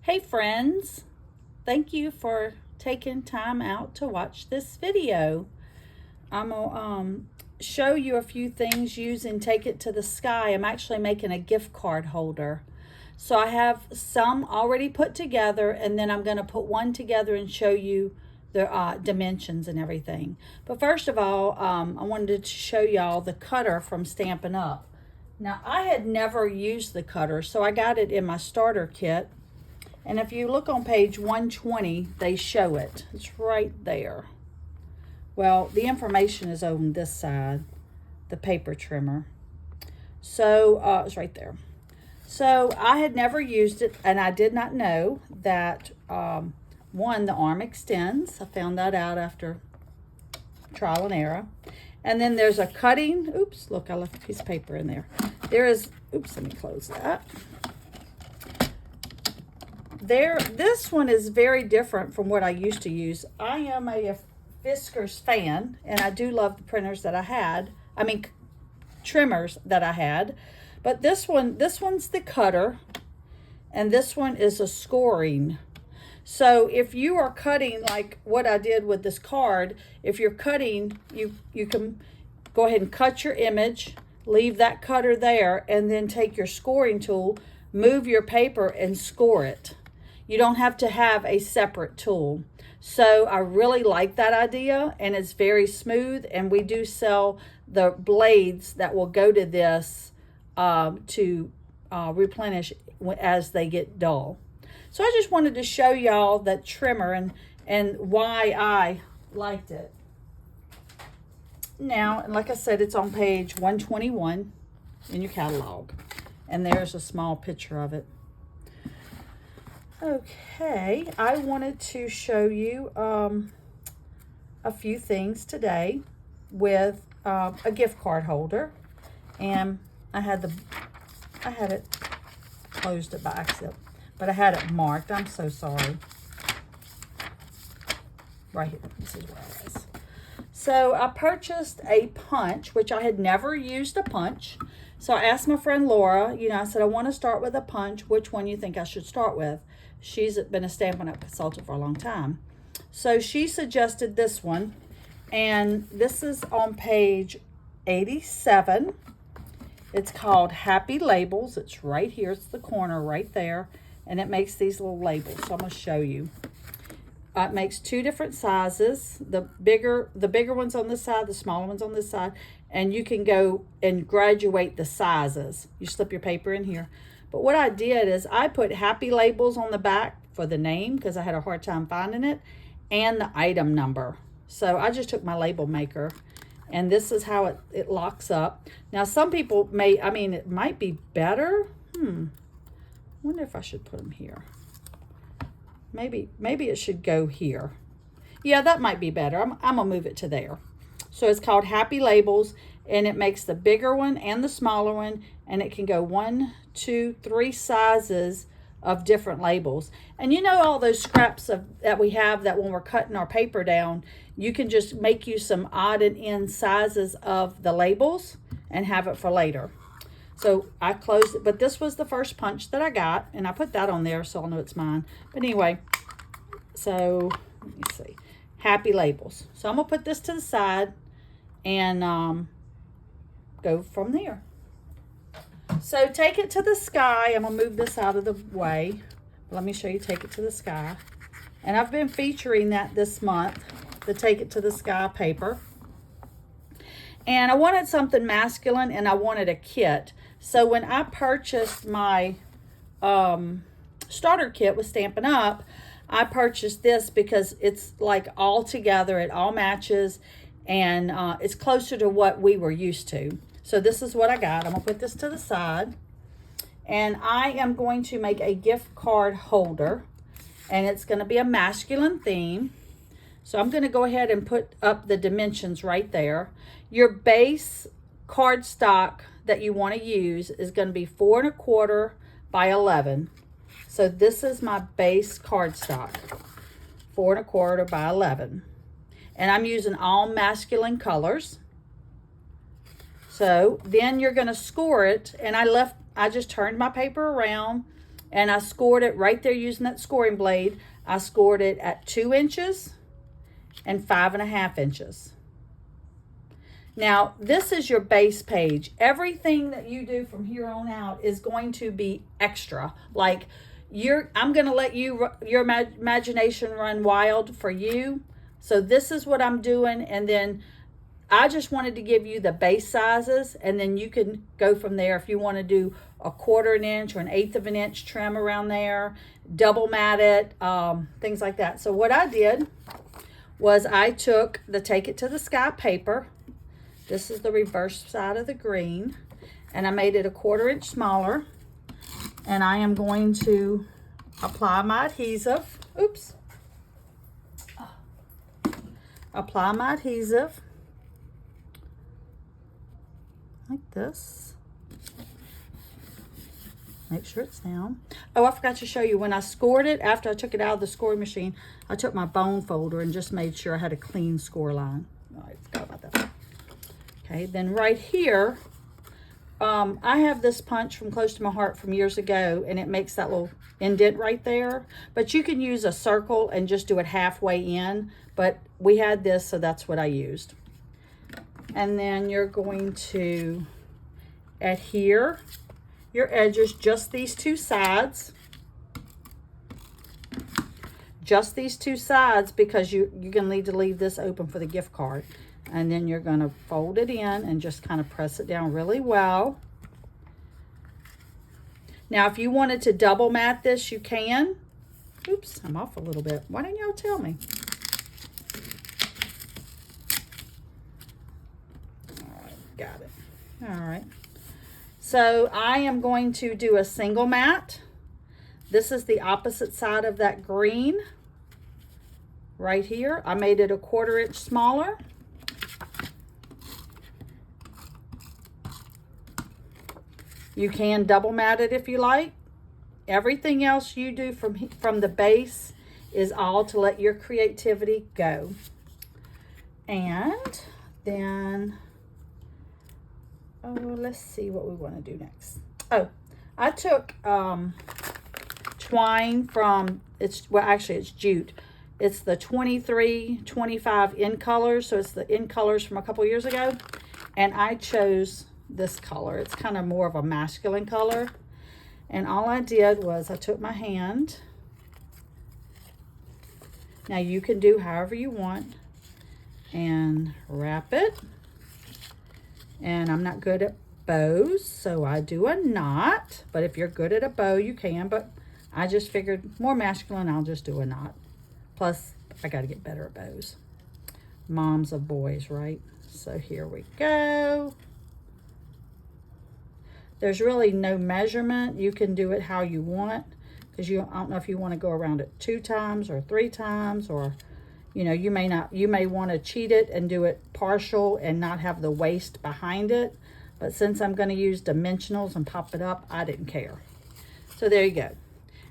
Hey friends, thank you for taking time out to watch this video. I'm gonna show you a few things using Take It to the Sky. I'm actually making a gift card holder. So I have some already put together, and then I'm gonna put one together and show you the dimensions and everything. But first of all, I wanted to show y'all the cutter from Stampin' Up. Now I had never used the cutter, so I got it in my starter kit. And if you look on page 120, they show it. It's right there. Well, the information is on this side, the paper trimmer. So it's right there. So I had never used it, and I did not know that, one, the arm extends. I found that out after trial and error. And then there's a cutting. Oops, look, I left a piece of paper in there. There is, oops, let me close that. This one is very different from what I used to use. I am a Fiskars fan, and I do love the printers that I had. Trimmers that I had. But this one's the cutter, and this one is a scoring. So if you are cutting like what I did with this card, if you're cutting, you can go ahead and cut your image, leave that cutter there, and then take your scoring tool, move your paper, and score it. You don't have to have a separate tool. So I really like that idea, and it's very smooth, and we do sell the blades that will go to this to replenish as they get dull. So I just wanted to show y'all that trimmer and why I liked it. Now, and like I said, it's on page 121 in your catalog, and there's a small picture of it. Okay, I wanted to show you a few things today with a gift card holder, and I had it closed by accident, but I had it marked. I'm so sorry. Right here, this is where it is. So I purchased a punch, which I had never used a punch. So I asked my friend Laura, I said, I want to start with a punch. Which one you think I should start with? She's been a Stampin' Up! Consultant for a long time. So she suggested this one, and this is on page 87. It's called Happy Labels. It's right here. It's the corner right there, and it makes these little labels. So I'm going to show you. It makes two different sizes. The bigger ones on this side, the smaller ones on this side, and you can go and graduate the sizes. You slip your paper in here. But what I did is I put happy labels on the back for the name because I had a hard time finding it, and the item number. So I just took my label maker, and this is how it locks up. Now some people it might be better. Wonder if I should put them here. Maybe it should go here. Yeah, that might be better. I'm gonna move it to there. So it's called Happy Labels, and it makes the bigger one and the smaller one, and it can go 1, 2, 3 sizes of different labels. And all those scraps that we have that when we're cutting our paper down, you can just make you some odd and end sizes of the labels and have it for later. So I closed it, but this was the first punch that I got, and I put that on there so I'll know it's mine. But anyway, so let me see. Happy Labels. So I'm gonna put this to the side and go from there. So Take It to the Sky. I'm gonna move this out of the way. Let me show you Take It to the Sky. And I've been featuring that this month, the Take It to the Sky paper. And I wanted something masculine, and I wanted a kit. So when I purchased my starter kit with Stampin' Up, I purchased this because it's like all together, it all matches, and it's closer to what we were used to. So this is what I got. I'm gonna put this to the side, and I am going to make a gift card holder, and it's gonna be a masculine theme. So I'm gonna go ahead and put up the dimensions right there. Your base cardstock that you want to use is going to be 4 1/4 by 11. So this is my base cardstock, 4 1/4 by 11. And I'm using all masculine colors. So then you're going to score it, and I just turned my paper around And I scored it right there using that scoring blade. I scored it at 2 inches and 5.5 inches. Now, this is your base page. Everything that you do from here on out is going to be extra. Like, I'm going to let your imagination run wild for you. So this is what I'm doing. And then I just wanted to give you the base sizes, and then you can go from there if you want to do a 1/4 inch or 1/8 of an inch trim around there, double mat it, things like that. So what I did was I took the Take It to the Sky paper. This is the reverse side of the green, and I made it a 1/4 inch smaller, and I am going to apply my adhesive. Oops. Apply my adhesive like this. Make sure it's down. Oh, I forgot to show you, when I scored it, after I took it out of the scoring machine, I took my bone folder and just made sure I had a clean score line. Oh, I forgot about that. Okay, then right here, I have this punch from Close to My Heart from years ago, and it makes that little indent right there. But you can use a circle and just do it halfway in, but we had this, so that's what I used. And then you're going to adhere your edges, just these 2 sides. Just these 2 sides, because you're going to need to leave this open for the gift card. And then you're going to fold it in and just kind of press it down really well. Now, if you wanted to double mat this, you can. Oops, I'm off a little bit. Why didn't y'all tell me? All right, got it. All right. So I am going to do a single mat. This is the opposite side of that green right here. I made it a 1/4 inch smaller. You can double mat it if you like. Everything else you do from the base is all to let your creativity go. And then, oh, let's see what we want to do next. Oh, I took twine from, actually it's jute. It's the 23-25 in colors. So it's the in colors from a couple years ago. And I chose this color. It's kind of more of a masculine color. And all I did was I took my hand. Now you can do however you want. And wrap it. And I'm not good at bows, so I do a knot. But if you're good at a bow, you can. But I just figured more masculine, I'll just do a knot. Plus, I got to get better at bows. Moms of boys, right? So here we go. There's really no measurement. You can do it how you want, because I don't know if you want to go around it 2 times or 3 times, or you know, you may want to cheat it and do it partial and not have the waist behind it. But since I'm going to use dimensionals and pop it up, I didn't care. So there you go.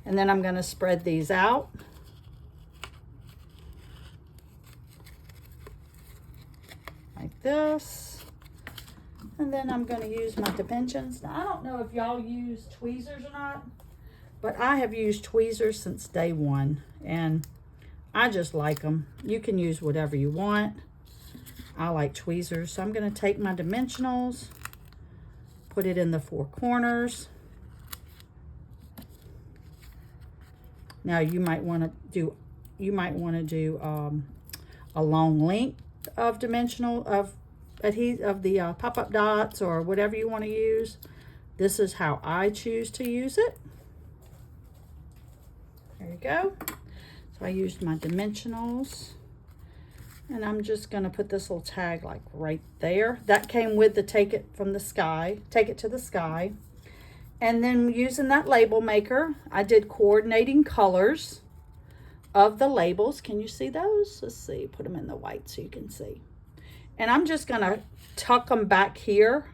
And then I'm going to spread these out. Like this. And then I'm going to use my dimensions. Now, I don't know if y'all use tweezers or not, but I have used tweezers since day one, and I just like them. You can use whatever you want. I like tweezers. So I'm going to take my dimensionals, put it in the 4 corners. Now you might want to do a long length of dimensional of the pop-up dots, or whatever you want to use. This is how I choose to use it. There you go. So I used my dimensionals, and I'm just going to put this little tag like right there. That came with the Take It to the Sky. And then using that label maker, I did coordinating colors of the labels. Can you see those? Let's see, put them in the white so you can see. And I'm just going to tuck them back here.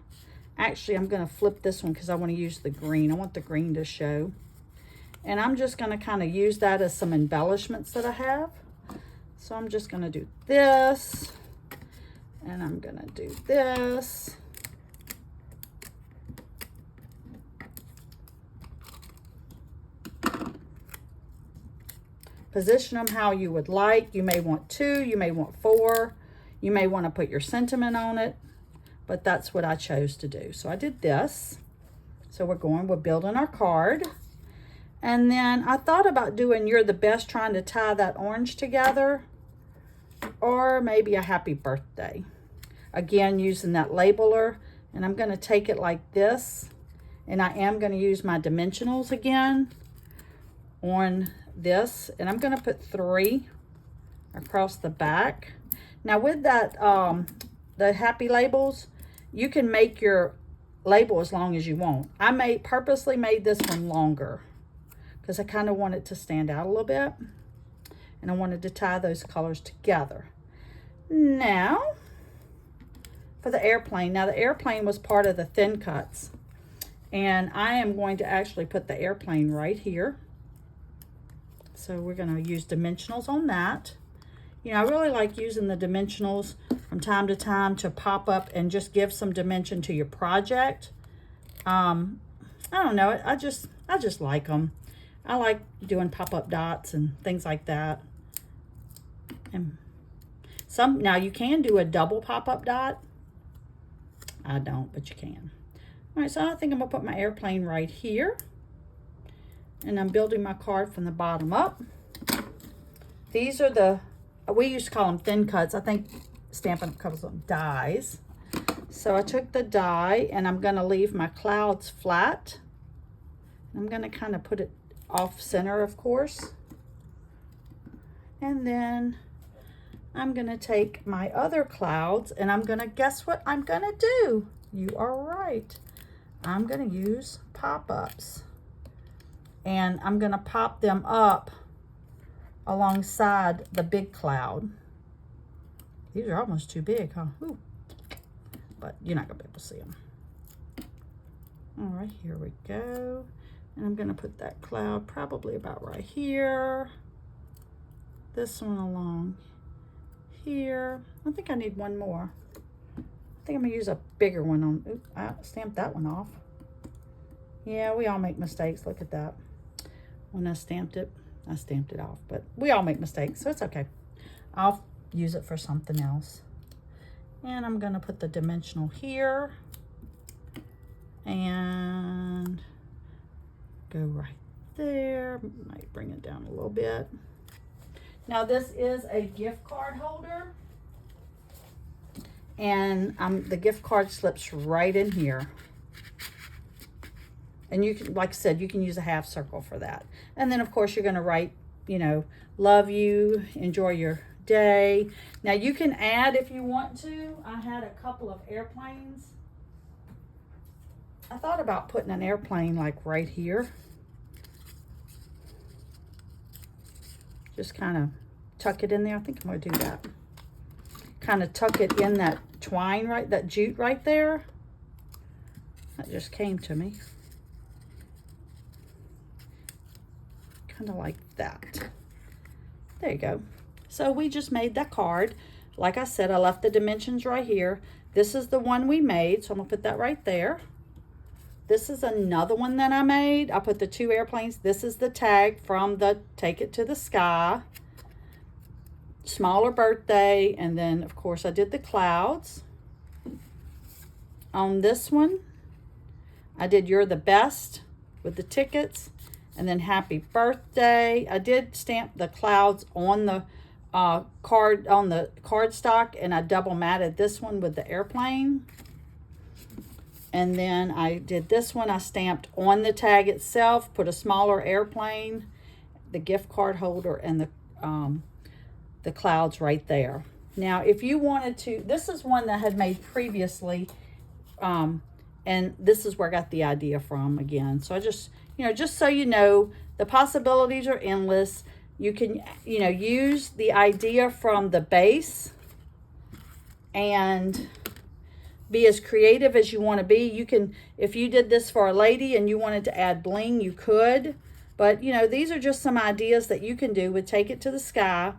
Actually, I'm going to flip this one because I want to use the green. I want the green to show. And I'm just going to kind of use that as some embellishments that I have. So I'm just going to do this. And I'm going to do this. Position them how you would like. You may want 2, you may want 4, you may want to put your sentiment on it, but that's what I chose to do. So I did this. So we're building our card. And then I thought about doing You're the Best, trying to tie that orange together, or maybe a happy birthday. Again, using that labeler, and I'm going to take it like this, and I am going to use my dimensionals again on this, and I'm going to put 3 across the back. Now with that, the happy labels, you can make your label as long as you want. I purposely made this one longer because I kind of want it to stand out a little bit, and I wanted to tie those colors together. Now for the airplane. Now the airplane was part of the thin cuts, and I am going to actually put the airplane right here. So we're going to use dimensionals on that. You know, I really like using the dimensionals from time to time to pop up and just give some dimension to your project. I don't know, I just like them. I like doing pop-up dots and things like that. And now you can do a double pop-up dot. I don't, but you can. All right, so I think I'm gonna put my airplane right here, and I'm building my card from the bottom up. These are we used to call them thin cuts. I think Stampin' Up! Calls them dies. So I took the die, and I'm gonna leave my clouds flat. I'm gonna kind of put it off center, of course. And then I'm gonna take my other clouds, and I'm gonna, guess what I'm gonna do? You are right. I'm gonna use pop-ups, and I'm gonna pop them up alongside the big cloud. These are almost too big, huh? Ooh. But you're not gonna be able to see them. All right, here we go. And I'm gonna put that cloud probably about right here. This one along here. I think I need one more. I think I'm gonna use a bigger one on. Oops, I stamped that one off. Yeah, we all make mistakes. Look at that. When I stamped it off, but we all make mistakes, so it's okay. I'll use it for something else. And I'm gonna put the dimensional here and go right there. Might bring it down a little bit. Now this is a gift card holder, and the gift card slips right in here. And you can, like I said, you can use a half circle for that. And then of course you're gonna write, you know, love you, enjoy your day. Now you can add if you want to. I had a couple of airplanes. I thought about putting an airplane like right here. Just kind of tuck it in there. I think I'm gonna do that. Kind of tuck it in that twine, right, that jute right there. That just came to me. Kind of like that. There you go. So we just made that card. Like I said, I left the dimensions right here. This is the one we made, so I'm gonna put that right there. This is another one that I made. I put the 2 airplanes. This is the tag from the Take It to the Sky. Smaller birthday, and then of course I did the clouds. On this one, I did You're the Best with the tickets, and then happy birthday. I did stamp the clouds on the card, on the cardstock, and I double matted this one with the airplane. And then I did this one, I stamped on the tag itself, put a smaller airplane, the gift card holder, and the clouds right there. Now, if you wanted to, this is one that I had made previously, and this is where I got the idea from again. So I just, you know, just so you know, the possibilities are endless. You can, you know, use the idea from the base and be as creative as you want to be. You can, if you did this for a lady and you wanted to add bling, you could. But, you know, these are just some ideas that you can do with Take It to the Sky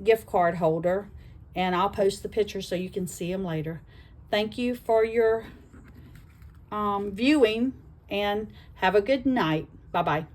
gift card holder. And I'll post the pictures so you can see them later. Thank you for your viewing, and have a good night. Bye-bye.